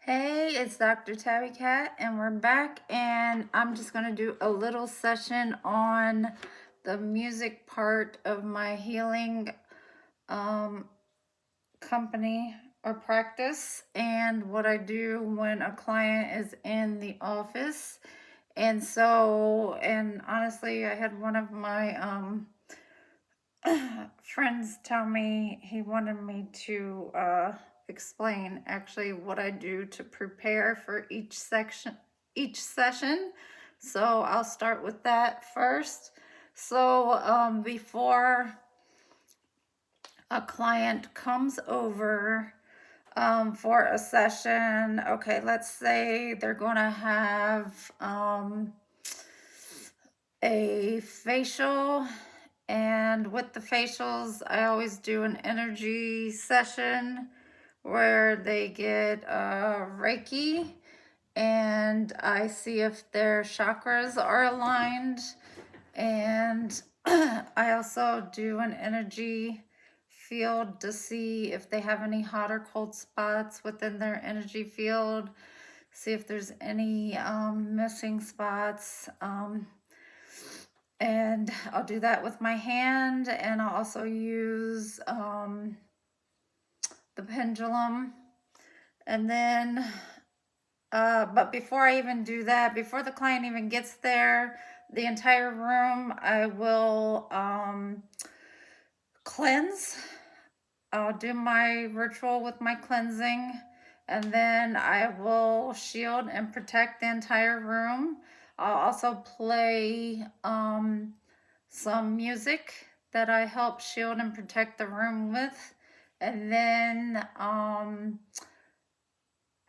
Hey, it's Dr. Tabby Cat, and we're back. And I'm just going to do a little session on the music part of my healing um, company or practice, and what I do when a client is in the office. And honestly, I had one of my friends tell me he wanted me to explain actually what I do to prepare for each session. So I'll start with that first. So before a client comes over for a session, okay, let's say they're going to have a facial. And with the facials, I always do an energy session where they get Reiki, and I see if their chakras are aligned. And I also do an energy field to see if they have any hot or cold spots within their energy field, see if there's any missing spots. And I'll do that with my hand, and I'll also use the pendulum. And then, but before I even do that, before the client even gets there, the entire room, I will cleanse. I'll do my ritual with my cleansing, and then I will shield and protect the entire room. I'll also play some music that I help shield and protect the room with. And then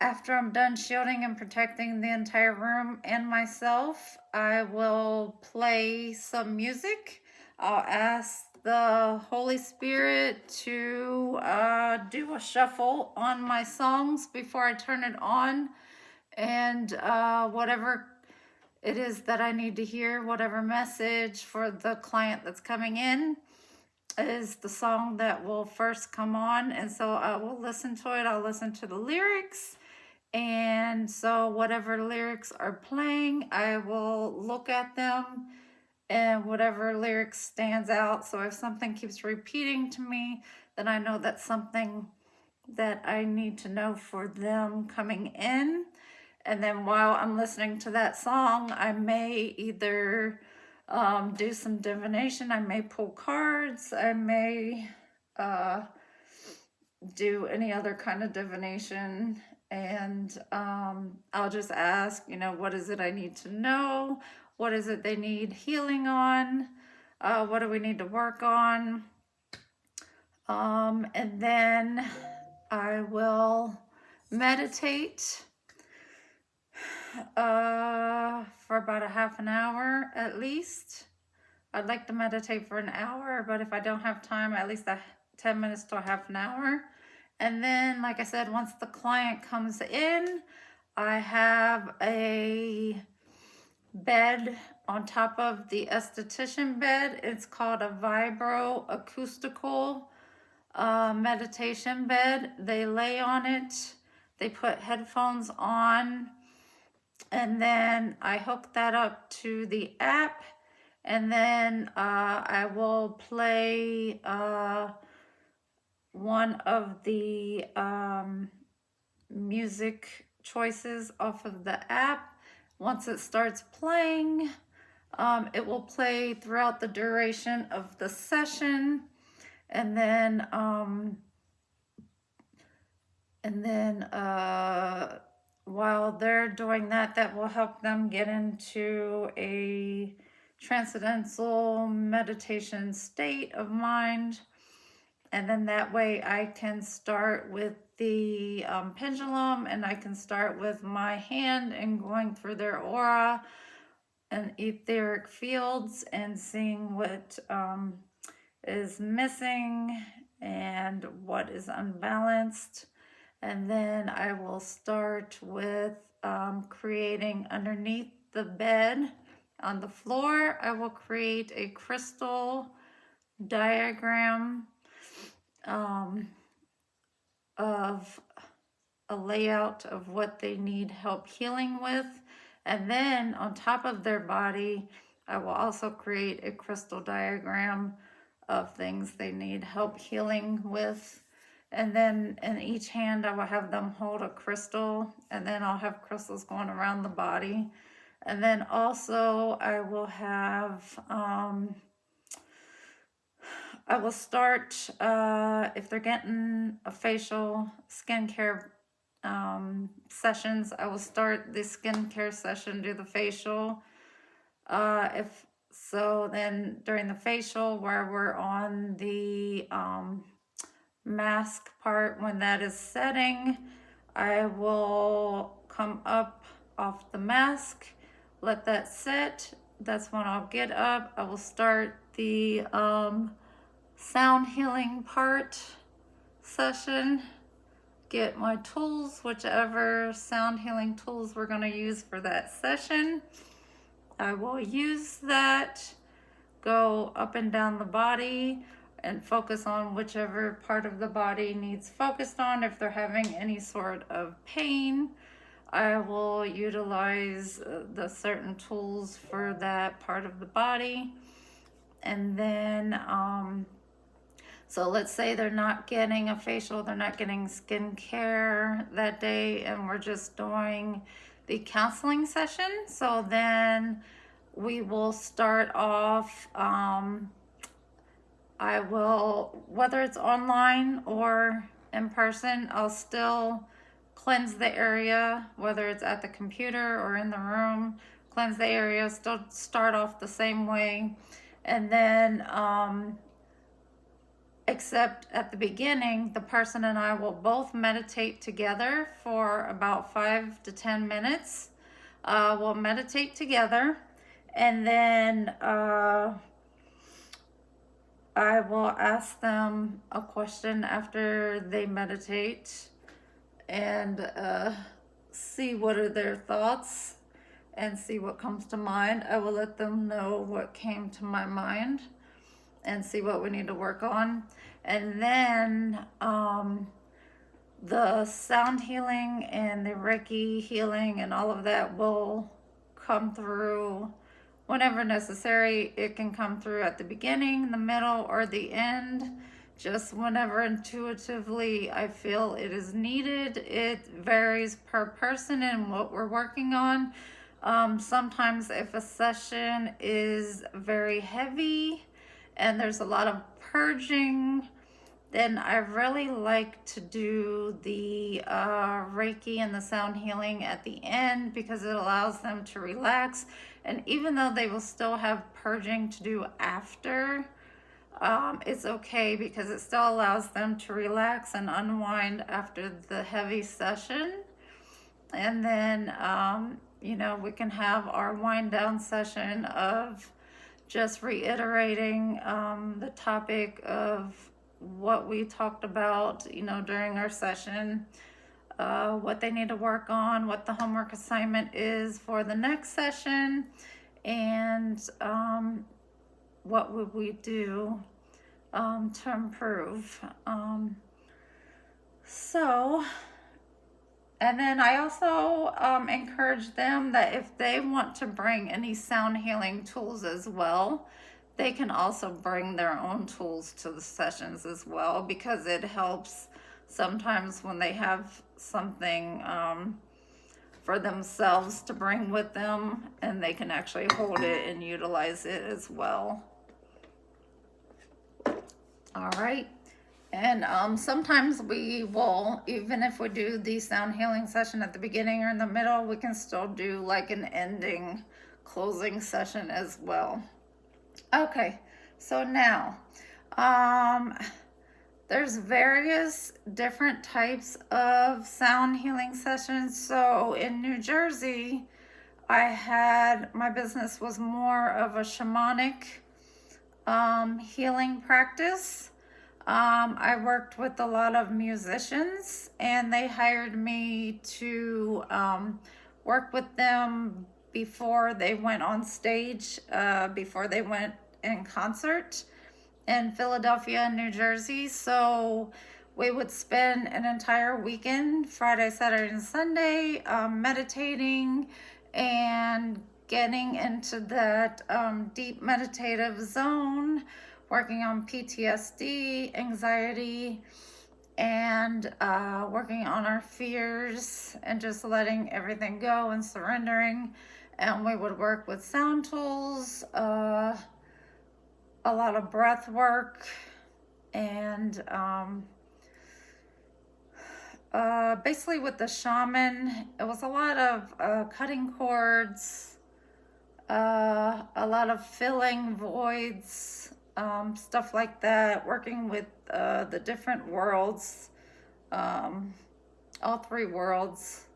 after I'm done shielding and protecting the entire room and myself, I will play some music. I'll ask the Holy Spirit to do a shuffle on my songs before I turn it on. And whatever it is that I need to hear, whatever message for the client that's coming in, is the song that will first come on. And so I will listen to it. I'll listen to the lyrics. And so whatever lyrics are playing, I will look at them, and whatever lyrics stands out. So if something keeps repeating to me, then I know that's something that I need to know for them coming in. And then while I'm listening to that song, I may either do some divination, I may pull cards, I may do any other kind of divination. And I'll just ask, what is it I need to know? What is it they need healing on? What do we need to work on? And then I will meditate for about a half an hour at least. I'd like to meditate for an hour, but if I don't have time, at least 10 minutes to a half an hour. And then, like I said, once the client comes in, I have a bed on top of the Esthetician bed. It's called a vibro acoustical meditation bed. They lay on it, they put headphones on, and then I hook that up to the app, and then I will play one of the music choices off of the app. Once it starts playing, it will play throughout the duration of the session, and then while they're doing that, that will help them get into a transcendental meditation state of mind. And then that way I can start with the pendulum, and I can start with my hand and going through their aura and etheric fields and seeing what is missing and what is unbalanced. And then I will start with creating underneath the bed on the floor. I will create a crystal diagram of a layout of what they need help healing with. And then on top of their body, I will also create a crystal diagram of things they need help healing with. And then in each hand, I will have them hold a crystal, and then I'll have crystals going around the body. And then also I will have, I will start, if they're getting a facial skincare sessions, I will start the skincare session, do the facial. If so, then during the facial, where we're on the mask part, when that is setting, I will come up off the mask, let that set. That's when I'll get up. I will start the sound healing part session, get my tools, whichever sound healing tools we're going to use for that session. I will use that, go up and down the body and focus on whichever part of the body needs focused on. If they're having any sort of pain, I will utilize the certain tools for that part of the body. And then so let's say they're not getting a facial, they're not getting skincare that day, and we're just doing the counseling session. So then we will start off, I will, whether it's online or in person, I'll still cleanse the area, whether it's at the computer or in the room, cleanse the area, still start off the same way. And then, except at the beginning, the person and I will both meditate together for about 5 to 10 minutes. We'll meditate together, and then I will ask them a question after they meditate and see what are their thoughts and see what comes to mind. I will let them know what came to my mind and see what we need to work on. And then the sound healing and the Reiki healing and all of that will come through whenever necessary. It can come through at the beginning, the middle, or the end, just whenever intuitively I feel it is needed. It varies per person and what we're working on. Sometimes if a session is very heavy and there's a lot of purging, then I really like to do the Reiki and the sound healing at the end, because it allows them to relax. And even though they will still have purging to do after, it's okay, because it still allows them to relax and unwind after the heavy session. And then, you know, we can have our wind down session of just reiterating the topic of what we talked about, you know, during our session, what they need to work on, what the homework assignment is for the next session, and what would we do to improve. And then I also encourage them that if they want to bring any sound healing tools as well, they can also bring their own tools to the sessions as well, because it helps sometimes when they have something for themselves to bring with them, and they can actually hold it and utilize it as well. All right. And sometimes we will, even if we do the sound healing session at the beginning or in the middle, we can still do like an ending, closing session as well. Okay, so now, there's various different types of sound healing sessions. So in New Jersey, my business was more of a shamanic healing practice. I worked with a lot of musicians, and they hired me to work with them before they went on stage, before they went in concert in Philadelphia and New Jersey. So we would spend an entire weekend, Friday, Saturday, and Sunday, meditating and getting into that deep meditative zone, working on PTSD, anxiety, and working on our fears and just letting everything go and surrendering. And we would work with sound tools, a lot of breath work, and basically with the shaman, it was a lot of cutting cords, a lot of filling voids, stuff like that, working with the different worlds, all three worlds,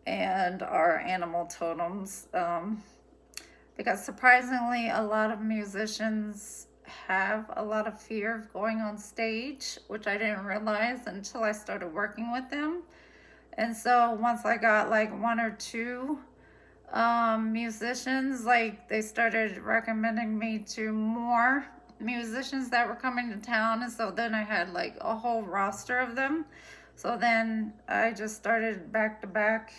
and our animal totems. Because surprisingly, a lot of musicians have a lot of fear of going on stage, which I didn't realize until I started working with them. And so once I got like one or two musicians, like they started recommending me to more musicians that were coming to town. And so then I had like a whole roster of them. So then I just started back to back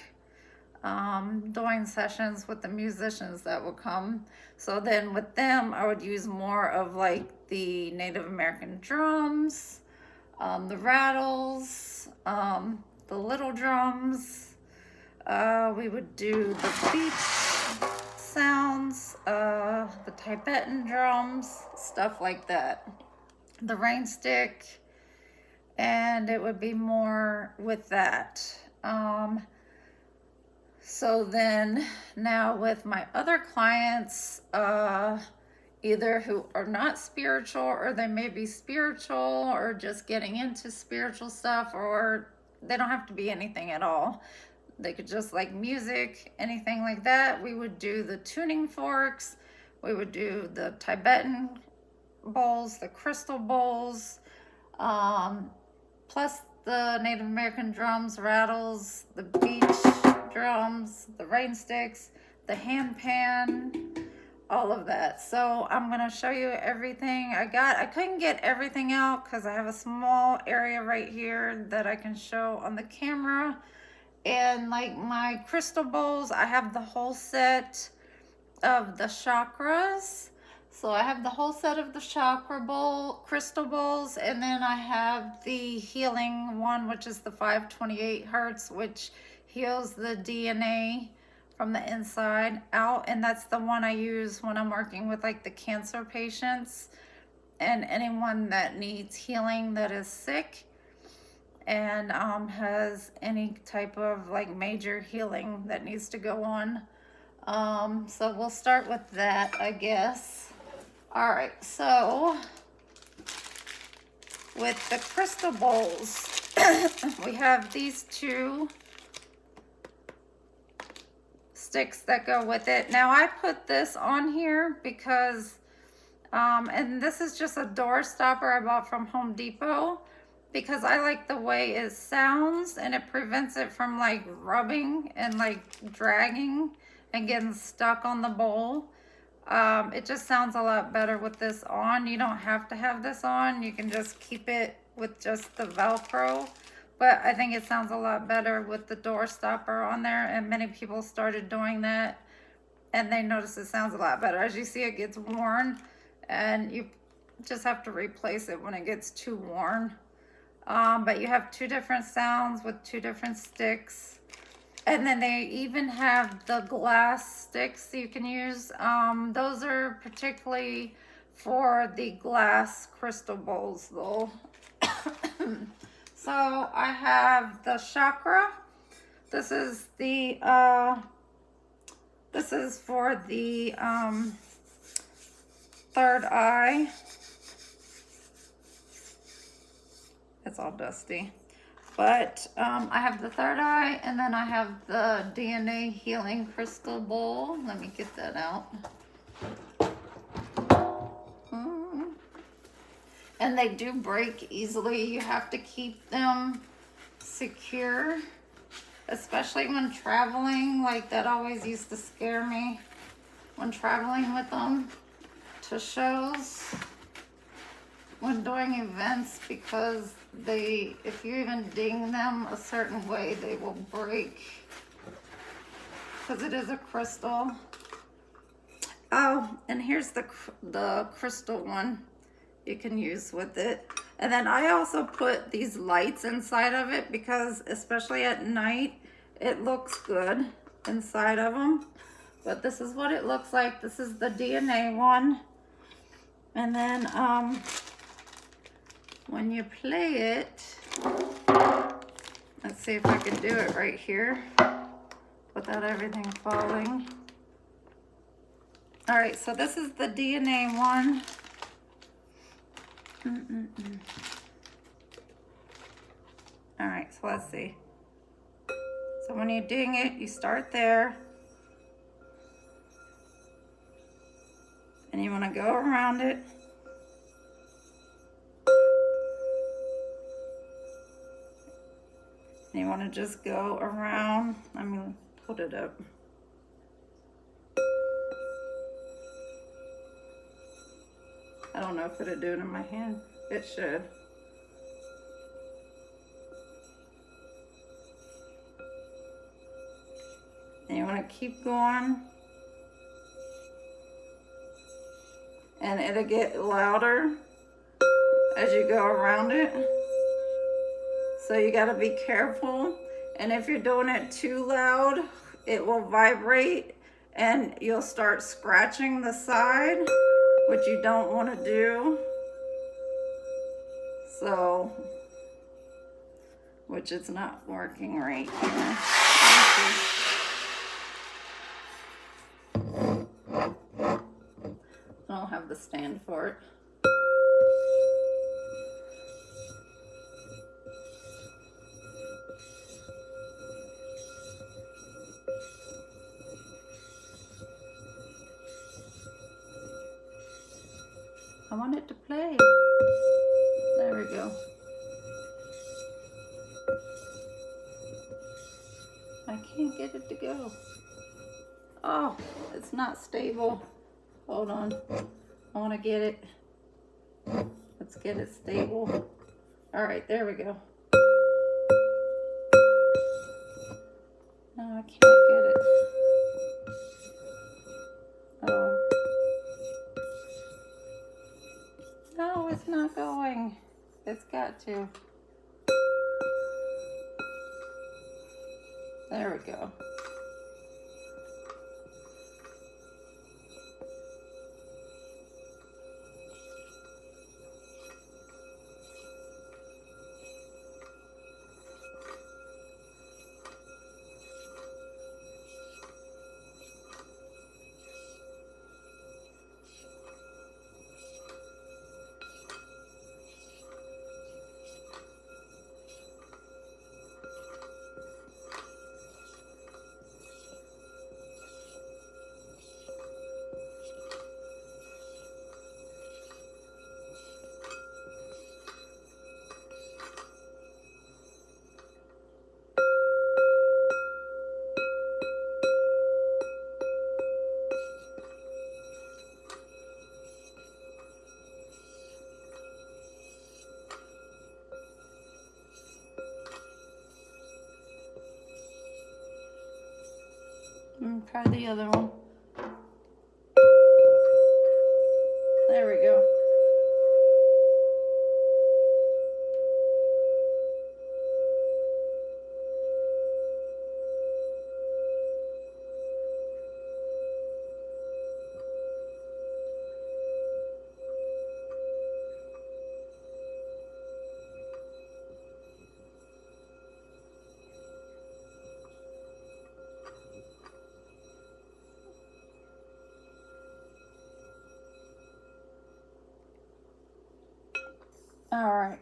doing sessions with the musicians that would come. So then with them, I would use more of like the Native American drums, the rattles, the little drums. We would do the beach sounds, the Tibetan drums, stuff like that. The rain stick, and it would be more with that. So then now with my other clients, either who are not spiritual, or they may be spiritual or just getting into spiritual stuff, or they don't have to be anything at all. They could just like music, anything like that. We would do the tuning forks. We would do the Tibetan bowls, the crystal bowls, plus the Native American drums, rattles, the beach drums, the rain sticks, the hand pan, all of that. So I'm gonna show you everything I got. I couldn't get everything out because I have a small area right here that I can show on the camera. And like my crystal bowls, I have the whole set of the chakras. So I have the whole set of the chakra bowl, crystal bowls, and then I have the healing one, which is the 528 hertz, which heals the DNA from the inside out. And that's the one I use when I'm working with like the cancer patients and anyone that needs healing that is sick and has any type of like major healing that needs to go on. So we'll start with that, I guess. All right, so with the crystal bowls, we have these two sticks that go with it. Now I put this on here because, and this is just a door stopper I bought from Home Depot, because I like the way it sounds and it prevents it from like rubbing and like dragging and getting stuck on the bowl. It just sounds a lot better with this on. You don't have to have this on. You can just keep it with just the Velcro. But I think it sounds a lot better with the door stopper on there. And many people started doing that. And they notice it sounds a lot better. As you see, it gets worn. And you just have to replace it when it gets too worn. But you have two different sounds with two different sticks. And then they even have the glass sticks you can use. Those are particularly for the glass crystal bowls though. So I have the chakra. This is the, this is for the third eye. It's all dusty. But I have the third eye, and then I have the DNA healing crystal bowl. Let me get that out. And they do break easily. You have to keep them secure, especially when traveling. Like that always used to scare me when traveling with them to shows. when doing events, because if you even ding them a certain way, they will break, because it is a crystal. Oh, and here's the crystal one you can use with it. And then I also put these lights inside of it because, especially at night, it looks good inside of them. But this is what it looks like. This is the DNA one. And then when you play it, let's see if I can do it right here without everything falling. All right, so this is the DNA one. All right, so let's see. So when you ding it, you start there. And you want to go around it. And you want to just go around. I'm going to put it up. I don't know if it'll do it in my hand. It should. And you want to keep going. And it'll get louder as you go around it. So you got to be careful. And if you're doing it too loud, it will vibrate and you'll start scratching the side, which you don't want to do. So, which it's not working right here. I don't have the stand for it. I want it to play. There we go. I can't get it to go. Oh, it's not stable. Hold on. I want to get it. Let's get it stable. All right, there we go. No, I can't get it. Oh. No, it's not going. It's got to. There we go. Try the other one. There we go. All right.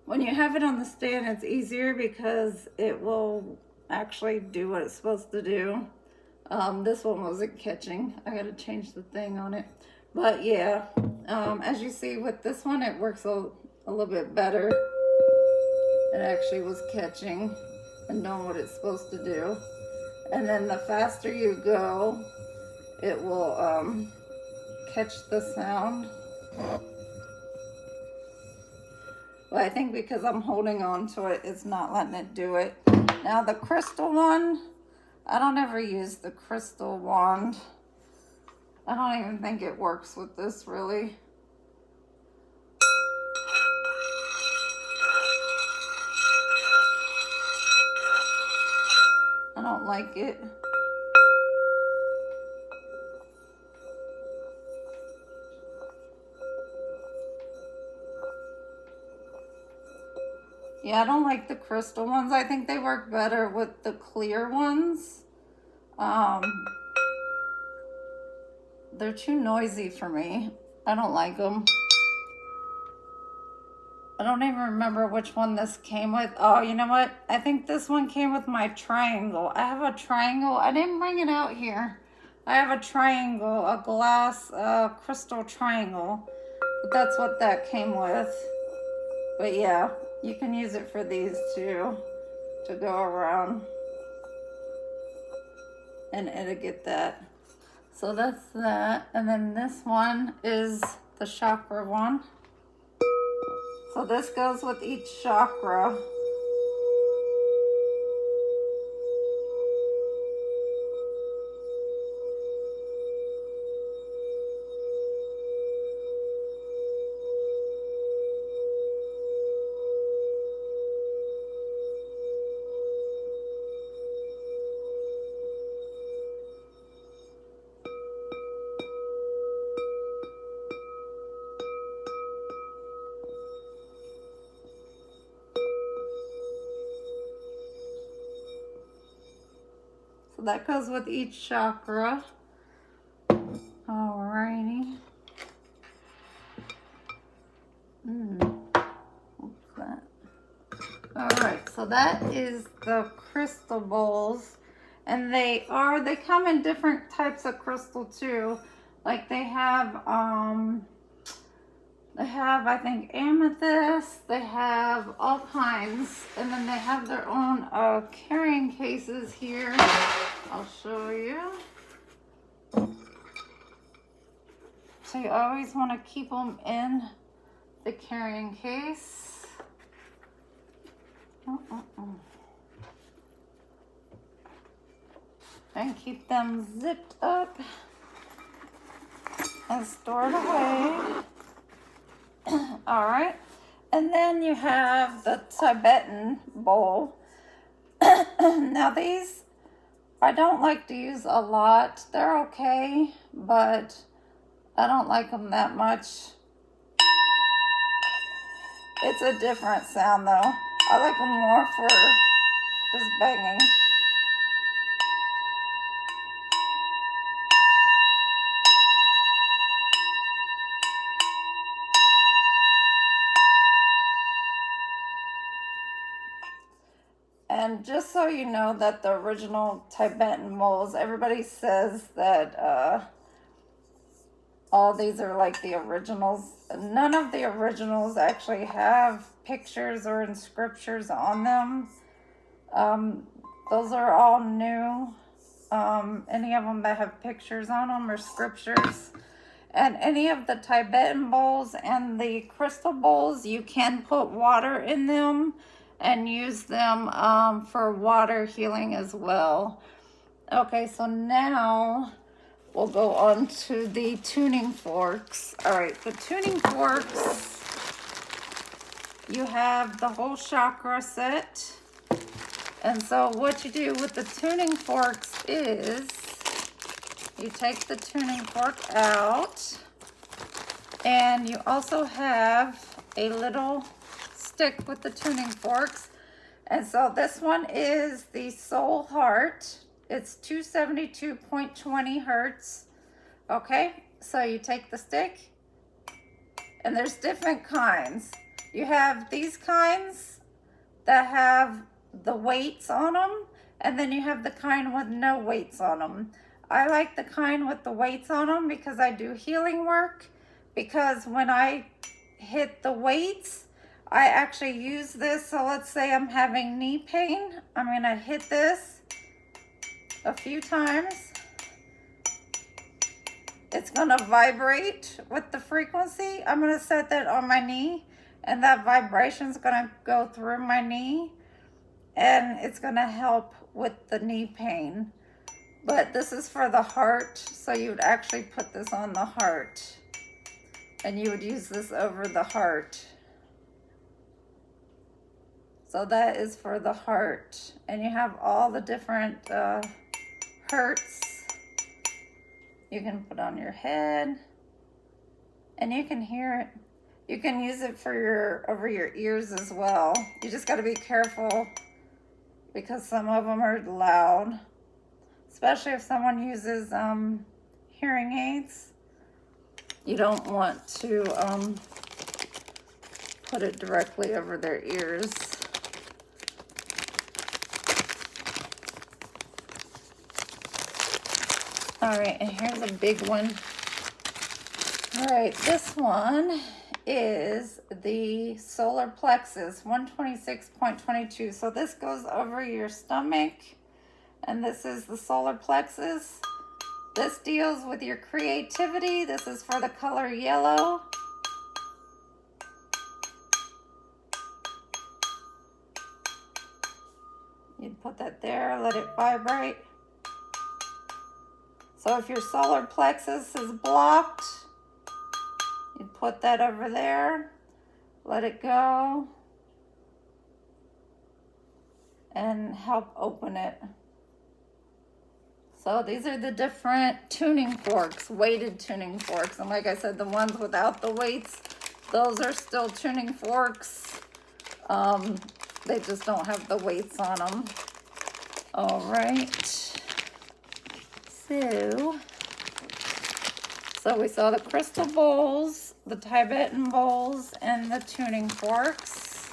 When you have it on the stand, it's easier because it will actually do what it's supposed to do. This one wasn't catching. I got to change the thing on it. But yeah, as you see with this one, it works a little bit better. It actually was catching and knowing what it's supposed to do. And then the faster you go, it will catch the sound. But I think because I'm holding on to it, it's not letting it do it. Now the crystal one, I don't ever use the crystal wand. I don't even think it works with this really. I don't like it. Yeah, I don't like the crystal ones. I think they work better with the clear ones. They're too noisy for me. I don't like them. I don't even remember which one this came with. Oh, you know what? I think this one came with my triangle. I have a triangle. I didn't bring it out here. I have a triangle, a glass crystal triangle. But that's what that came with. But yeah, you can use it for these too, to go around. And it'll get that. So that's that. And then this one is the chakra one. So this goes with each chakra. So that goes with each chakra. Alrighty. What's that? Alright, so that is the crystal bowls. And they come in different types of crystal too. Like they have I think amethyst, they have all kinds, and then they have their own carrying cases here. I'll show you. So you always want to keep them in the carrying case. And keep them zipped up and stored away. All right, and then you have the Tibetan bowl. Now these, I don't like to use a lot. They're okay, but I don't like them that much. It's a different sound though. I like them more for just banging. And just so you know that the original Tibetan bowls, everybody says that all these are like the originals. None of the originals actually have pictures or inscriptions on them. Those are all new. Any of them that have pictures on them or scriptures. And any of the Tibetan bowls and the crystal bowls, you can put water in them and use them for water healing as well. Okay, so now we'll go on to the tuning forks. All right, the tuning forks, you have the whole chakra set. And so what you do with the tuning forks is you take the tuning fork out, and you also have a little stick with the tuning forks. And so this one is the Soul Heart. It's 272.20 hertz. Okay, so you take the stick, and there's different kinds. You have these kinds that have the weights on them, and then you have the kind with no weights on them. I like the kind with the weights on them because I do healing work. Because when I hit the weights, I actually use this. So let's say I'm having knee pain. I'm gonna hit this a few times. It's gonna vibrate with the frequency. I'm gonna set that on my knee, and that vibration is going to go through my knee, and it's going to help with the knee pain. But this is for the heart, so you would actually put this on the heart, and you would use this over the heart. So that is for the heart, and you have all the different hurts. You can put on your head, and you can hear it. You can use it for over your ears as well. You just got to be careful because some of them are loud, especially if someone uses hearing aids. You don't want to put it directly over their ears. All right, and here's a big one. All right, this one is the solar plexus, 126.22. So this goes over your stomach, and this is the solar plexus. This deals with your creativity. This is for the color yellow. You'd put that there, let it vibrate. So if your solar plexus is blocked, you put that over there, let it go, and help open it. So these are the different tuning forks, weighted tuning forks. And like I said, the ones without the weights, those are still tuning forks. They just don't have the weights on them. All right. So we saw the crystal bowls, the Tibetan bowls, and the tuning forks.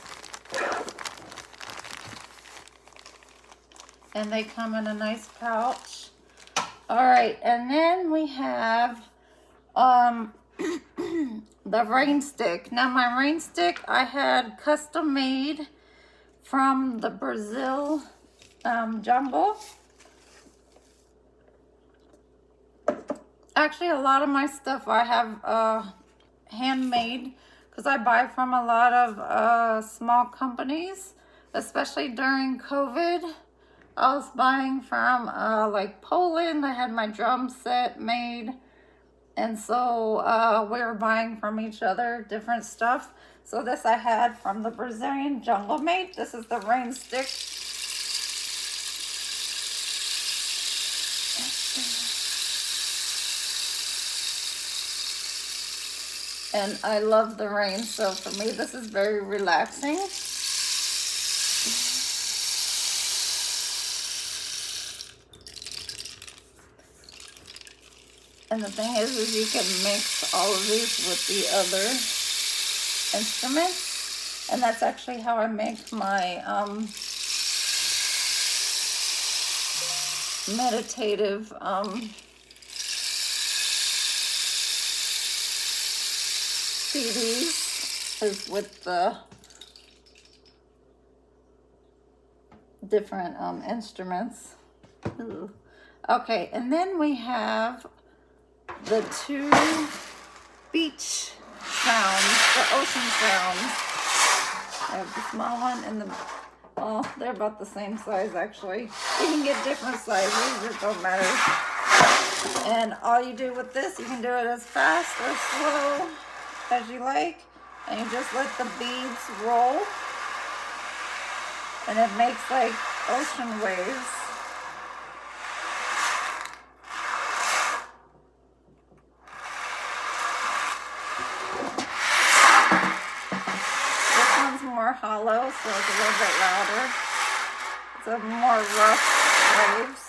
And they come in a nice pouch. All right, and then we have the rain stick. Now my rain stick I had custom made from the Brazil jungle. Actually, a lot of my stuff I have handmade because I buy from a lot of small companies, especially during COVID. I was buying from like Poland. I had my drum set made, and so we were buying from each other different stuff. So this I had from the Brazilian jungle mate. This is the rain stick. And I love the rain, so for me this is very relaxing. And the thing is you can mix all of these with the other instruments. And that's actually how I make my meditative CDs, is with the different instruments. Ooh. Okay, and then we have the two beach sounds, the ocean sounds. I have the small one and the, oh, they're about the same size actually. You can get different sizes, it don't matter. And all you do with this, you can do it as fast or slow as you like, and you just let the beads roll, and it makes like ocean waves. This one's more hollow, so it's a little bit louder. It's a more rough waves.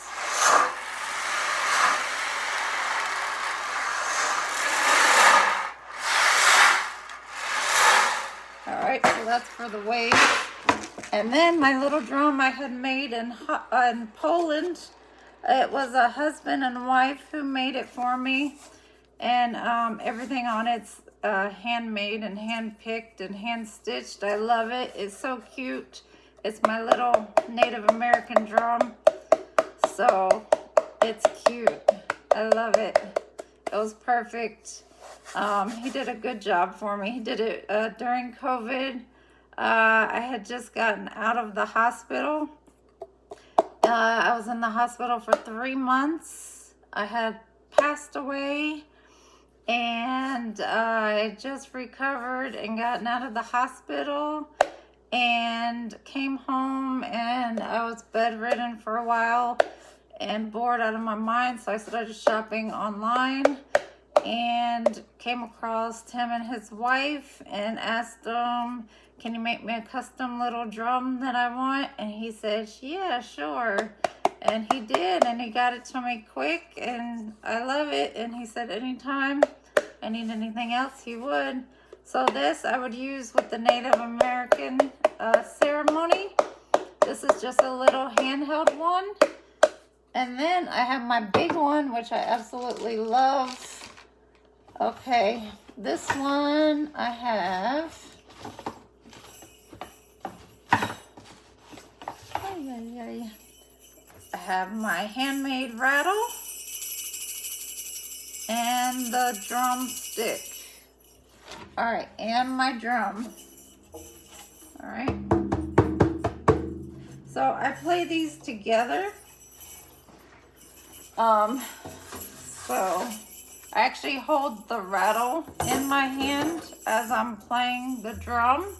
So that's for the wave. And then my little drum I had made in Poland. It was a husband and wife who made it for me, and everything on it's handmade and hand picked and hand stitched. I love it. It's so cute. It's my little Native American drum, so it's cute. I love it. It was perfect He did a good job for me. He did it during COVID. I had just gotten out of the hospital. I was in the hospital for 3 months. I had passed away, and I just recovered and gotten out of the hospital and came home, and I was bedridden for a while and bored out of my mind, so I started shopping online and came across Tim and his wife and asked them, can you make me a custom little drum that I want? And he said, yeah, sure. And he did, and he got it to me quick, and I love it. And he said anytime I need anything else, he would. So this I would use with the Native American ceremony. This is just a little handheld one. And then I have my big one, which I absolutely love. Okay, this one I have. I have my handmade rattle and the drumstick. All right, and my drum. All right. So I play these together. So I actually hold the rattle in my hand as I'm playing the drum.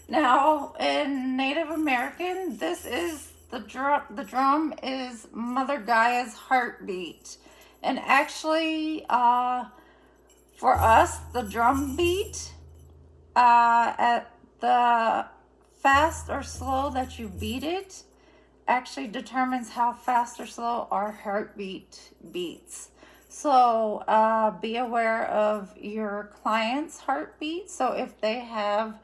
Now, in Native American, this is the drum. The drum is Mother Gaia's heartbeat. And actually, for us, the drum beat, at the fast or slow that you beat it, actually determines how fast or slow our heartbeat beats. So be aware of your client's heartbeat. So if they have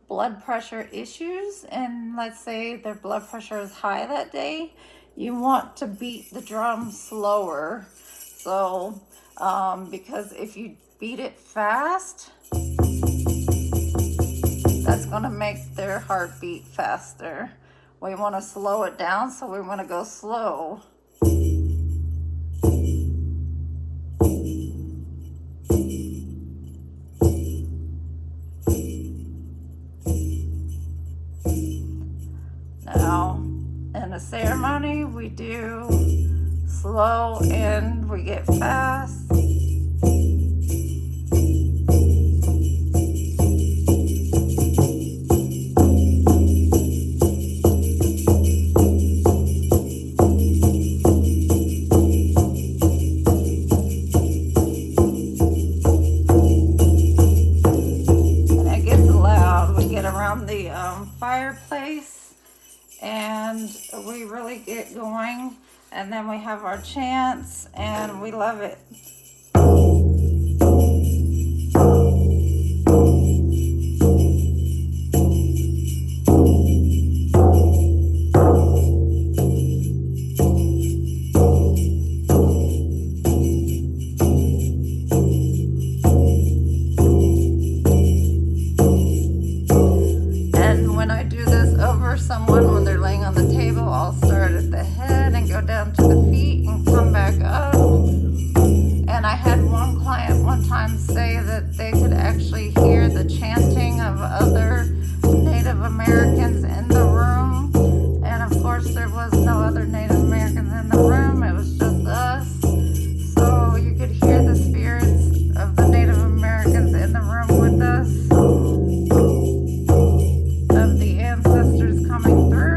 blood pressure issues, and let's say their blood pressure is high that day, you want to beat the drum slower. So because if you beat it fast, that's going to make their heartbeat faster. We want to slow it down, so we want to go slow. Now, in a ceremony, we do slow and we get fast. Fireplace, and we really get going, and then we have our chants, and we love it. Someone, when they're laying on the table, I'll start at the head and go down to the feet and come back up. And I had one client one time say that they could actually hear the chanting of other Native Americans in the room. And of course there was no other Native Americans in the room, it was just us. So you could hear the spirits of the Native Americans in the room with us, of the ancestors coming through.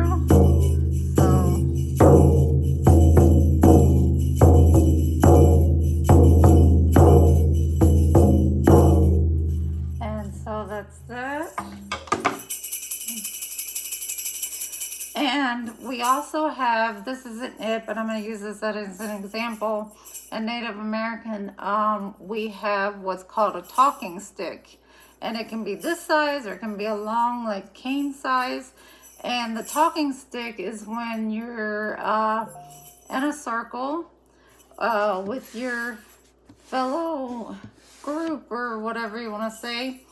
So that's that. And we also have, this isn't it, but I'm going to use this as an example. In Native American, we have what's called a talking stick. And it can be this size, or it can be a long, like, cane size. And the talking stick is when you're in a circle with your fellow group, or whatever you want to say.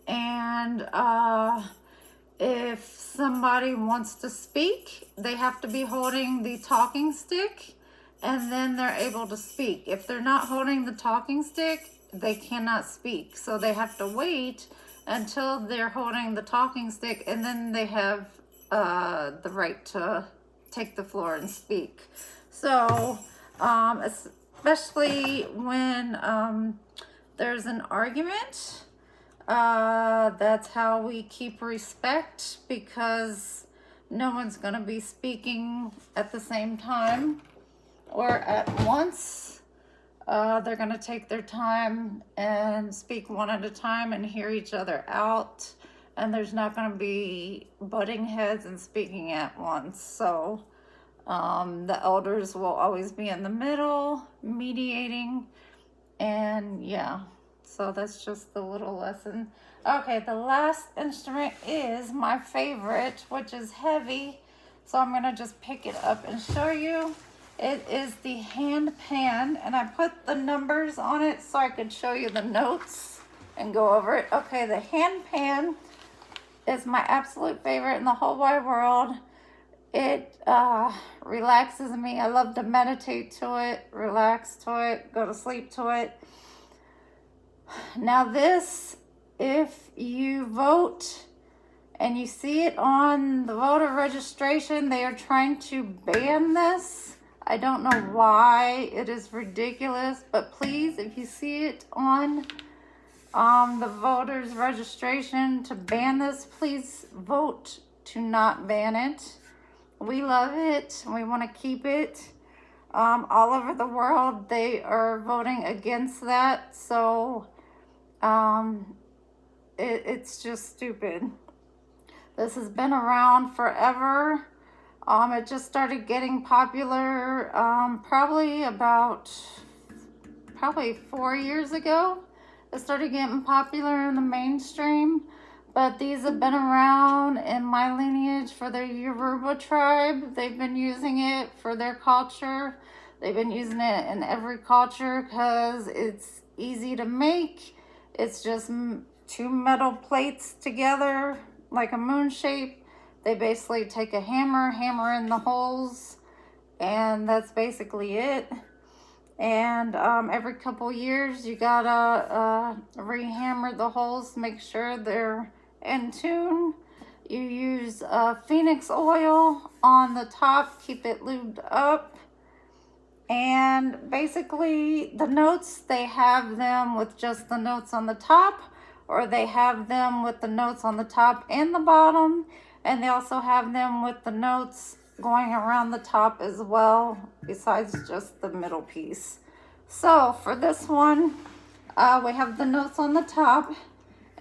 And if somebody wants to speak, they have to be holding the talking stick, and then they're able to speak. If they're not holding the talking stick, they cannot speak. So they have to wait until they're holding the talking stick, and then they have the right to take the floor and speak. So especially when there's an argument, that's how we keep respect, because no one's going to be speaking at the same time or at once. They're going to take their time and speak one at a time and hear each other out. And there's not going to be butting heads and speaking at once. So the elders will always be in the middle, mediating. And yeah, so that's just the little lesson. Okay, the last instrument is my favorite, which is heavy. So I'm going to just pick it up and show you. It is the hand pan, and I put the numbers on it so I could show you the notes and go over it. Okay, the hand pan is my absolute favorite in the whole wide world. It relaxes me. I love to meditate to it, relax to it, go to sleep to it. Now this, if you vote and you see it on the voter registration, they are trying to ban this. I don't know why. It is ridiculous, but please, if you see it on the voters registration to ban this, please vote to not ban it. We love it. We want to keep it. All over the world, they are voting against that. So it's just stupid. This has been around forever. It just started getting popular probably 4 years ago. It started getting popular in the mainstream. But these have been around in my lineage for the Yoruba tribe. They've been using it for their culture. They've been using it in every culture because it's easy to make. It's just 2 metal plates together like a moon shape. They basically take a hammer in the holes, and that's basically it. And every couple years you gotta re-hammer the holes, make sure they're in tune. You use Phoenix oil on the top, keep it lubed up. And basically the notes, they have them with just the notes on the top, or they have them with the notes on the top and the bottom. And they also have them with the notes going around the top as well, besides just the middle piece. So for this one, we have the notes on the top,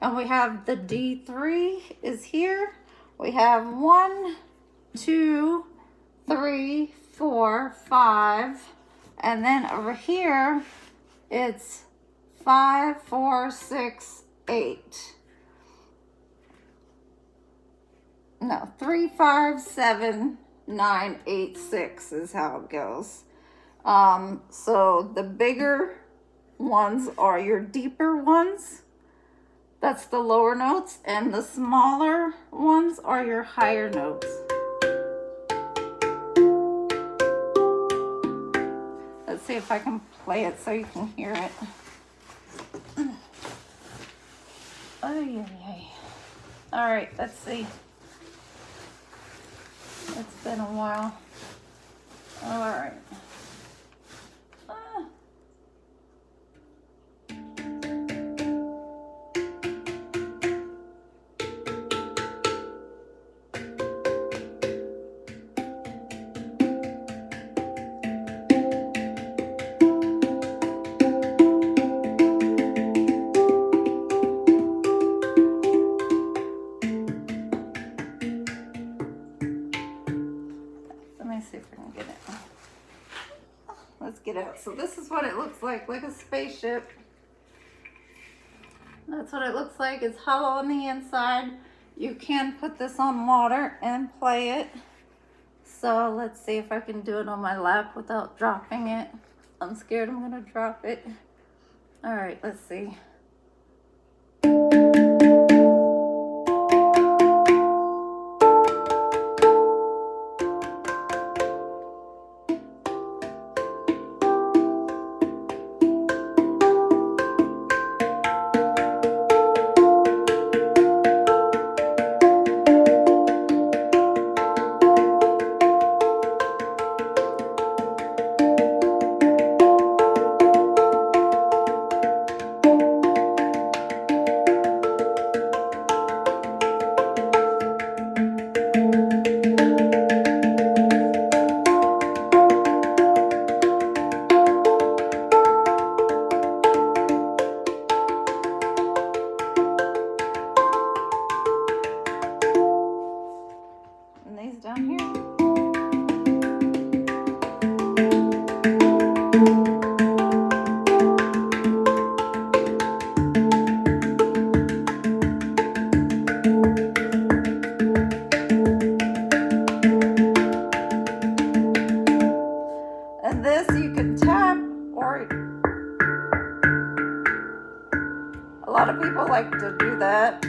and we have the D3 is here. We have 1, 2, 3, 4, 5, and then over here it's 5, 4, 6, 8. No, 3, 5, 7, 9, 8, 6 is how it goes. So the bigger ones are your deeper ones. That's the lower notes, and the smaller ones are your higher notes. Let's see if I can play it so you can hear it. Oh, yeah. All right, let's see. It's been a while. All right. See if I can get it. Let's get out. So this is what it looks like a spaceship. That's what it looks like. It's hollow on the inside. You can put this on water and play it. So let's see if I can do it on my lap without dropping it. I'm scared I'm gonna drop it. All right, let's see. And these down here. And this you can tap, or a lot of people like to do that.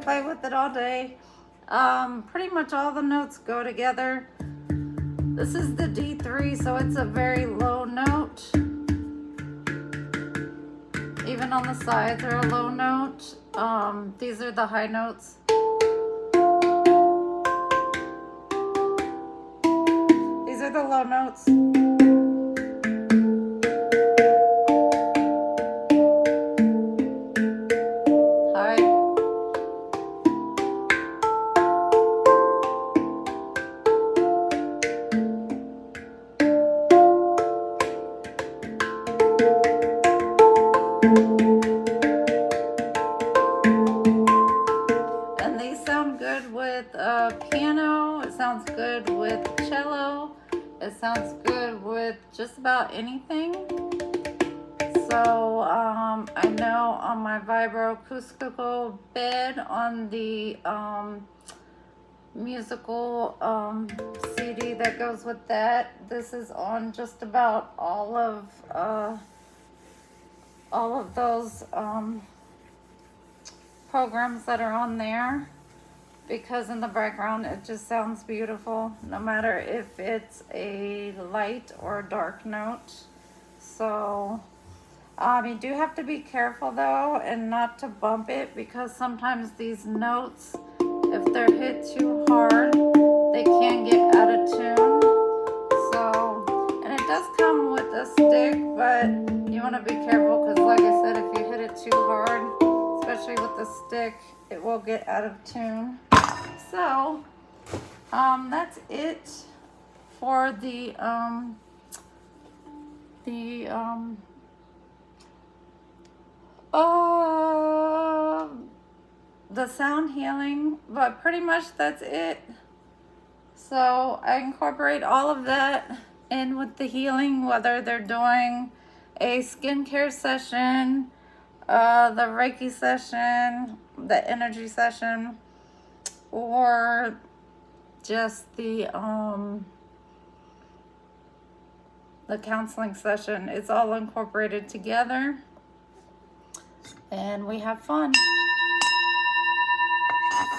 Play with it all day. Pretty much all the notes go together. This is the D3, so it's a very low note. Even on the sides are a low note. These are the high notes. These are the low notes. Piano, it sounds good with cello, it sounds good with just about anything. So I know on my vibroacoustical bed on the musical CD that goes with that, this is on just about all of those programs that are on there. Because in the background it just sounds beautiful, no matter if it's a light or a dark note. So you do have to be careful though, and not to bump it, because sometimes these notes, if they're hit too hard, they can get out of tune. But you want to be careful because, like I said, if you hit it too hard, especially with the stick, it will get out of tune. So, that's it for the sound healing, but pretty much that's it. So I incorporate all of that in with the healing, whether they're doing a skincare session, the Reiki session, the energy session, or just the counseling session. It's all incorporated together, and we have fun.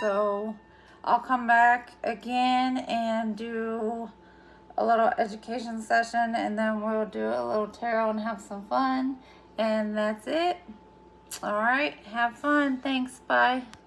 So I'll come back again and do a little education session, and then we'll do a little tarot and have some fun. And that's it. All right, have fun. Thanks. Bye.